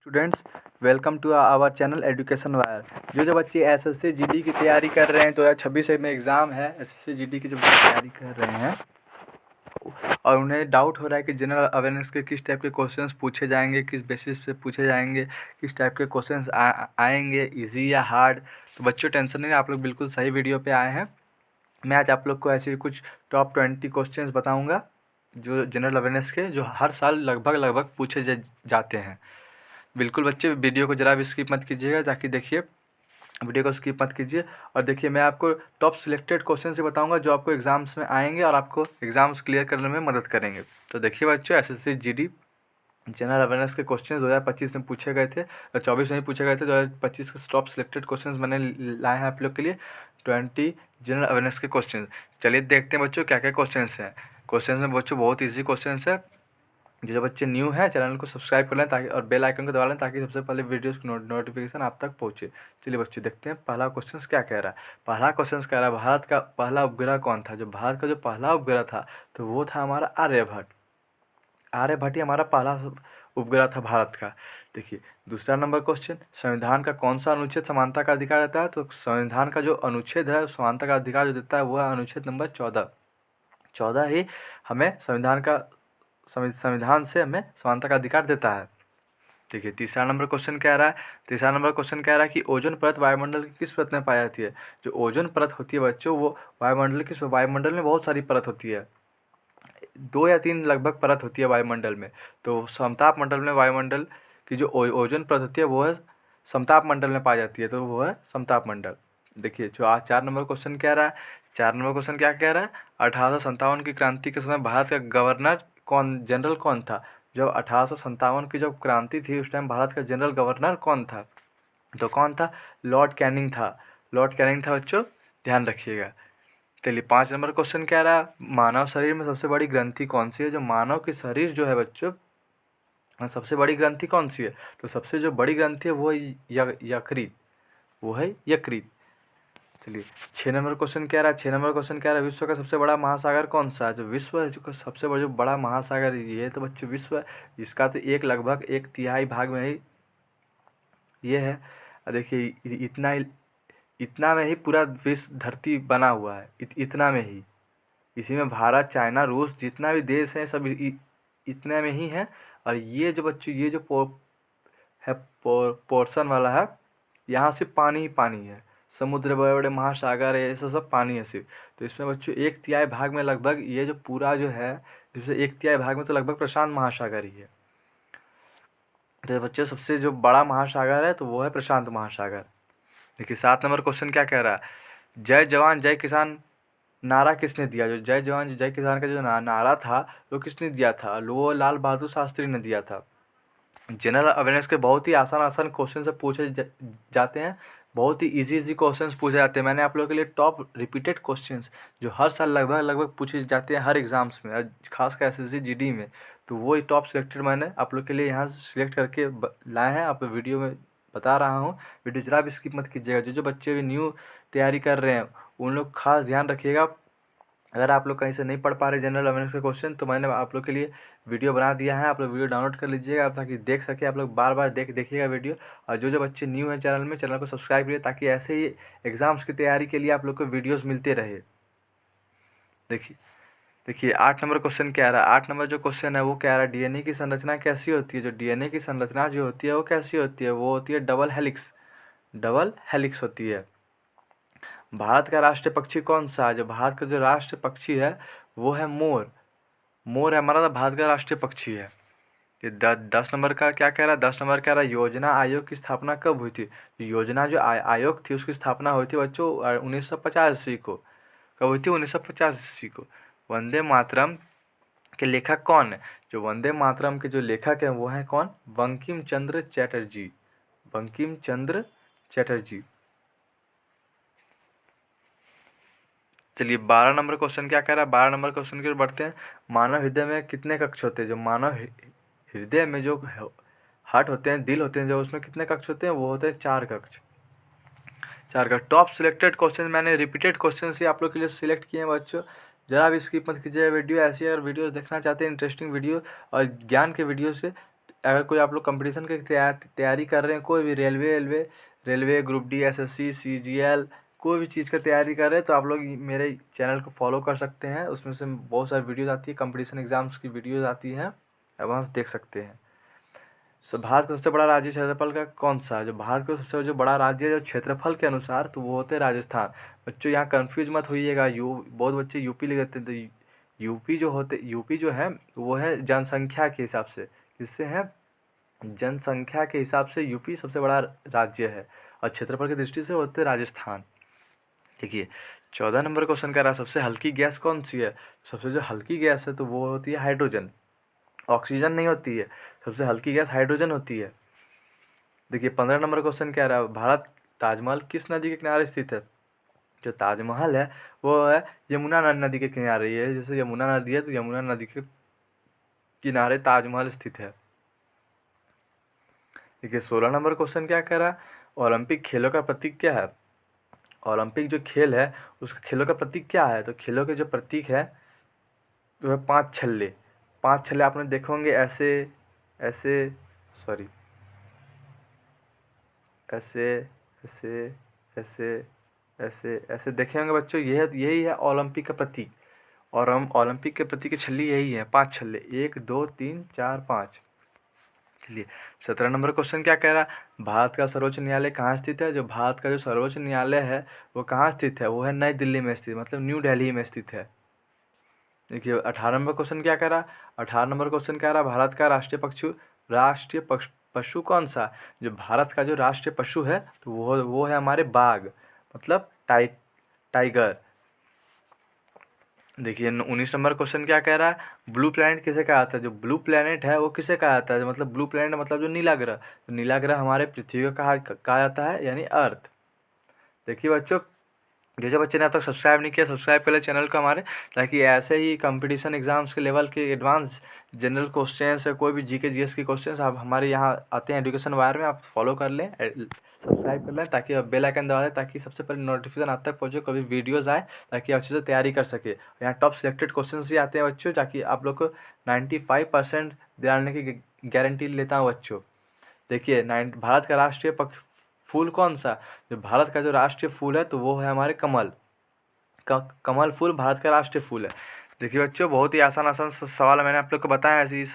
Students, welcome to our channel education wire. जो बच्चे SSC GD की तैयारी कर रहे हैं, 2026 में एग्ज़ाम है एसएससी जीडी की, जो तैयारी कर रहे हैं और उन्हें डाउट हो रहा है कि जनरल अवेयरनेस के किस टाइप के क्वेश्चंस पूछे जाएंगे, किस बेसिस पे पूछे जाएंगे, किस टाइप के क्वेश्चंस आएंगे, इजी या हार्ड। तो बच्चों टेंशन नहीं, आप लोग बिल्कुल सही वीडियो पे आए हैं। मैं आज आप लोग को ऐसे कुछ टॉप 20 क्वेश्चंस बताऊँगा जो जनरल अवेयरनेस के, जो हर साल लगभग पूछे जाते हैं। बिल्कुल बच्चे वीडियो को ज़रा भी स्किप मत कीजिएगा, ताकि देखिए वीडियो को स्किप मत कीजिए। और देखिए मैं आपको टॉप सिलेक्टेड क्वेश्चन से बताऊंगा जो आपको एग्जाम्स में आएंगे और आपको एग्जाम्स क्लियर करने में मदद करेंगे। तो देखिए बच्चों, एसएससी जीडी जनरल अवेयरनेस के क्वेश्चन 2025 में पूछे गए थे और 24 में ही पूछे गए थे। 2025 के टॉप सिलेक्टेड क्वेश्चन मैंने लाए हैं आप लोग के लिए 20 जनरल अवेयरनेस के क्वेश्चन। चलिए देखते हैं बच्चों क्या क्या क्वेश्चन हैं। क्वेश्चन में बच्चों बहुत ईजी क्वेश्चन है। जो बच्चे न्यू हैं चैनल को सब्सक्राइब कर लें ताकि, और बेल आइकन को दबा लें ताकि सबसे पहले वीडियोस की नोटिफिकेशन आप तक पहुंचे। चलिए बच्चे देखते हैं पहला क्वेश्चन क्या कह रहा है। पहला क्वेश्चन कह रहा है भारत का पहला उपग्रह कौन था। जो भारत का जो पहला उपग्रह था तो वो था हमारा आर्यभट्ट। आर्यभट्ट ही हमारा पहला उपग्रह था भारत का। देखिए दूसरा नंबर क्वेश्चन, संविधान का कौन सा अनुच्छेद समानता का अधिकार देता है। तो संविधान का जो अनुच्छेद है समानता का अधिकार जो देता है वो है अनुच्छेद नंबर 14 ही हमें संविधान से हमें समानता का अधिकार देता है। देखिए तीसरा नंबर क्वेश्चन कह रहा है कि ओजोन परत वायुमंडल की किस परत में पाई जाती है। जो ओजोन परत होती है बच्चों, वो वायुमंडल में बहुत सारी परत होती है, 2 या 3 लगभग परत होती है वायुमंडल में। तो समताप मंडल में वायुमंडल की जो ओजोन परत होती है वो है समताप मंडल में पाई जाती है, तो वो है समताप मंडल। देखिए जो आज 4 नंबर क्वेश्चन कह रहा है, 4 नंबर क्वेश्चन क्या कह रहा है, 1857 की क्रांति के समय भारत का गवर्नर जनरल कौन था। जब 1857 की जब क्रांति थी उस टाइम भारत का जनरल गवर्नर कौन था। तो कौन था, लॉर्ड कैनिंग था बच्चों, ध्यान रखिएगा। चलिए 5 नंबर क्वेश्चन कह रहा है, मानव शरीर में सबसे बड़ी ग्रंथि कौन सी है। जो मानव की शरीर जो है बच्चों, सबसे बड़ी ग्रंथि कौन सी है। तो सबसे जो बड़ी ग्रंथि है वो है यकृत। चलिए 6 नंबर क्वेश्चन कह रहा है, विश्व का सबसे बड़ा महासागर कौन सा है। जो विश्व है जो सबसे बड़ा जो बड़ा महासागर ये तो बच्चों विश्व है, इसका तो लगभग 1/3 भाग में ही ये है। देखिए इतना में ही पूरा विश्व धरती बना हुआ है, इतना में ही। इसी में भारत, चाइना, रूस जितना भी देश है सब इतने में ही है। और ये जो बच्चों ये जो पोर्शन वाला है, यहाँ सिर्फ पानी ही पानी है। समुद्र, बड़े बड़े महासागर है, ये सब पानी है सिर्फ। तो इसमें बच्चों 1/3 भाग में लगभग ये जो पूरा जो है, इसमें 1/3 भाग में तो लगभग प्रशांत महासागर ही है। तो बच्चों सबसे जो बड़ा महासागर है तो वो है प्रशांत महासागर। देखिए 7 नंबर क्वेश्चन क्या कह रहा है, जय जवान जय किसान नारा किसने दिया। जो जय जवान जय किसान का जो नारा था वो किसने दिया था, वो लाल बहादुर शास्त्री ने दिया था। जनरल अवेयरनेस के बहुत ही आसान क्वेश्चन से पूछे जाते हैं, बहुत ही इजी क्वेश्चंस पूछे जाते हैं। मैंने आप लोगों के लिए टॉप रिपीटेड क्वेश्चंस जो हर साल लगभग पूछे जाते हैं हर एग्जाम्स में, खासकर एसएससी जीडी में, तो वो टॉप सिलेक्टेड मैंने आप लोग के लिए यहाँ सिलेक्ट करके लाए हैं। आप वीडियो में बता रहा हूँ, वीडियो जरा भी स्किप मत कीजिएगा। जो बच्चे भी न्यू तैयारी कर रहे हैं उन लोग खास ध्यान रखिएगा। अगर आप लोग कहीं से नहीं पढ़ पा रहे जनरल अवेयरनेस के क्वेश्चन, तो मैंने आप लोग के लिए वीडियो बना दिया है, आप लोग वीडियो डाउनलोड कर लीजिएगा ताकि देख सके। आप लोग बार बार देखिएगा वीडियो। और जो बच्चे न्यू हैं चैनल को सब्सक्राइब करिए ताकि ऐसे ही एग्ज़ाम्स की तैयारी के लिए आप लोग को वीडियोज़ मिलते रहे। देखिए 8 नंबर क्वेश्चन क्या रहा है। 8 नंबर जो क्वेश्चन है वो क्या रहा है, डीएनए की संरचना कैसी होती है। जो डीएनए की संरचना जो होती है वो कैसी होती है, वो होती है डबल हेलिक्स होती है। भारत का राष्ट्रीय पक्षी कौन सा है। जो भारत का जो राष्ट्रीय पक्षी है वो है मोर है हमारा भारत का राष्ट्रीय पक्षी है। ये 10 नंबर का क्या कह रहा है, 10 नंबर कह रहा है योजना आयोग की स्थापना कब हुई थी। योजना जो आयोग थी उसकी स्थापना हुई थी बच्चों 1950 ईस्वी को। कब हुई थी, 1950 ईस्वी को। वंदे मातरम के लेखक कौन है। जो वंदे मातरम के जो लेखक हैं वो हैं कौन, बंकिम चंद्र चटर्जी। चलिए 12 नंबर क्वेश्चन क्या कह रहा है। 12 नंबर क्वेश्चन की ओर बढ़ते हैं। मानव हृदय में कितने कक्ष होते हैं। जो मानव हृदय में जो हार्ट होते हैं, दिल होते हैं, जो उसमें कितने कक्ष होते हैं, वो होते हैं 4 कक्ष। टॉप सिलेक्टेड क्वेश्चन मैंने रिपीटेड क्वेश्चन से आप लोग के लिए सिलेक्ट किए हैं बच्चों। जरा भी स्किप मत कीजिए वीडियो। ऐसी अगर वीडियोस देखना चाहते हैं इंटरेस्टिंग वीडियो और ज्ञान के वीडियो से, अगर कोई आप लोग कंपटीशन की तैयारी कर रहे हैं, कोई भी railway group D, SSC, CGL, कोई भी चीज़ का तैयारी कर रहे हैं, तो आप लोग मेरे चैनल को फॉलो कर सकते हैं। उसमें से बहुत सारी वीडियोज़ आती है, कंपटीशन एग्ज़ाम्स की वीडियोज़ आती हैं, वहाँ से देख सकते हैं। भारत का सबसे बड़ा राज्य क्षेत्रफल का कौन सा है? जो भारत का सबसे जो बड़ा राज्य है जो क्षेत्रफल के अनुसार, तो वो होते हैं राजस्थान। बच्चों यहाँ कंफ्यूज मत होइएगा, बहुत बच्चे यूपी लिख देते हैं, तो यूपी जो है वो है जनसंख्या के हिसाब से। किससे है? जनसंख्या के हिसाब से यूपी सबसे बड़ा राज्य है, और क्षेत्रफल की दृष्टि से होते हैं राजस्थान। देखिए 14 नंबर क्वेश्चन कह रहा है सबसे हल्की गैस कौन सी है? सबसे जो हल्की गैस है तो वो होती है हाइड्रोजन, ऑक्सीजन नहीं होती है। सबसे हल्की गैस हाइड्रोजन होती है। देखिए 15 नंबर क्वेश्चन कह रहा है भारत ताजमहल किस नदी के किनारे स्थित है? जो ताजमहल है वो है यमुना नदी के किनारे है। जैसे यमुना नदी है तो यमुना नदी के किनारे ताजमहल स्थित है। देखिए 16 नंबर क्वेश्चन क्या कह रहा है ओलंपिक खेलों का प्रतीक क्या है? ओलंपिक जो खेल है उसके खेलों का प्रतीक क्या है? तो खेलों के जो प्रतीक है वो है 5 छल्ले। 5 छल्ले आपने देखे होंगे ऐसे ऐसे, सॉरी, ऐसे ऐसे ऐसे ऐसे ऐसे देखे होंगे बच्चों। यही है ओलंपिक का प्रतीक, और हम ओलंपिक के प्रतीक की छल्ली यही है, 5 छल्ले, 1 2 3 4 5। चलिए 17 नंबर क्वेश्चन क्या कह रहा है भारत का सर्वोच्च न्यायालय कहाँ स्थित है? जो भारत का जो सर्वोच्च न्यायालय है वो कहाँ स्थित है? वो है नई दिल्ली में स्थित, मतलब न्यू दिल्ली में स्थित है। देखिए 18 नंबर क्वेश्चन क्या कह रहा है 18 नंबर क्वेश्चन कह रहा है भारत का राष्ट्रीय पशु कौन सा? जो भारत का जो राष्ट्रीय पशु है तो वो है हमारे बाघ, मतलब टाइगर। देखिए 19 नंबर क्वेश्चन क्या कह रहा है ब्लू प्लैनेट किसे कहा जाता है? जो ब्लू प्लैनेट है वो किसे कहा जाता है? मतलब ब्लू प्लैनेट मतलब जो नीला ग्रह, तो नीला ग्रह हमारे पृथ्वी को कहा जाता है, यानी अर्थ। देखिए बच्चों, जो बच्चे ने अब तक सब्सक्राइब नहीं किया, सब्सक्राइब कर ले चैनल को हमारे, ताकि ऐसे ही कंपटीशन एग्जाम्स के लेवल के एडवांस जनरल क्वेश्चंस या कोई भी जीके जीएस के क्वेश्चंस आप हमारे यहाँ आते हैं एजुकेशन वायर में, आप फॉलो कर लें, सब्सक्राइब कर लें, ताकि आप बेल आइकन दबा दें, ताकि सबसे पहले नोटिफिकेशन आप तक पहुँचे, कभी वीडियोज़ आए, ताकि अच्छे से तैयारी कर सके। यहाँ टॉप सिलेक्टेड क्वेश्चन ही आते हैं बच्चों, ताकि आप लोग को 95% दिलाने की गारंटी लेता हूँ बच्चों। देखिए भारत का राष्ट्रीय फूल कौन सा? जो भारत का जो राष्ट्रीय फूल है तो वो है हमारे कमल। कमल फूल भारत का राष्ट्रीय फूल है। देखिए बच्चों, बहुत ही आसान आसान सवाल मैंने आप लोग को बताया, ऐसे ही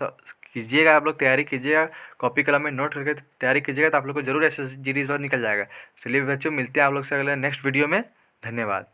कीजिएगा, आप लोग तैयारी कीजिएगा, कॉपी कलम में नोट करके तैयारी कीजिएगा, तो आप लोग को जरूर ऐसे जीडीज बार निकल जाएगा। चलिए बच्चों, मिलते हैं आप लोग से अगले नेक्स्ट वीडियो में। धन्यवाद।